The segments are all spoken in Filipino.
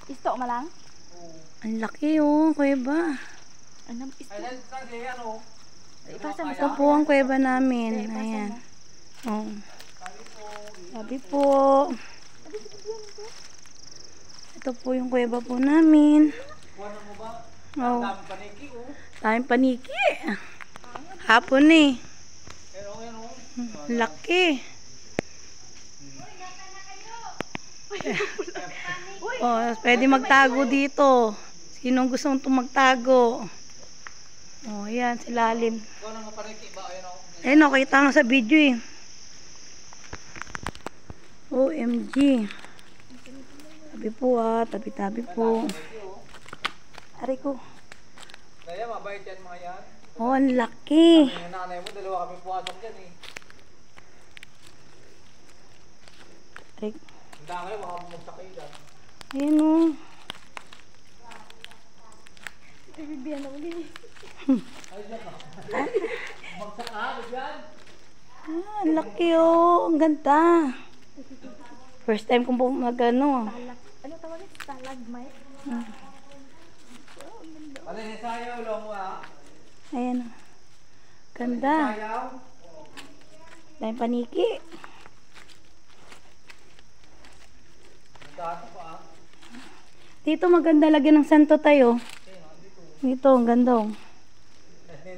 Isto malang? Ang laki oh, kuweba. Ano, isto? Ito po ang kuweba namin. Ayan. Oh. Sabi po. Ito po yung kuweba po namin. Oh. Daming paniki. Hapon eh. Laki. Oh, pwede magtago dito. Sinong gustong magtago? Oh, ayan, si Lalim. Ayun, nakita nga sa video eh. OMG. Tabi po tabi-tabi po. Aray ko. Kaya mabait yan mga yan. Oh, ang laki. Yung nanay mo, dalawa kami puwasok dyan eh. Aray. Handa kayo, baka bumagsak kayo dyan. Ayan oh. Ibibiyan na uli. Bumagsak ka, dyan. Ah, ang laki oh. Ang ganda. First time kong mag-ano. Ano tawag ito? Stalagmite? Ano yung sayaw, long mo ha? Ayan oh. Ganda. Sayaw? Daming paniki. Dato pa ah. Dito maganda lagyan ng santo tayo. Dito, ang ganda oh.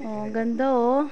Oh, ganda oh.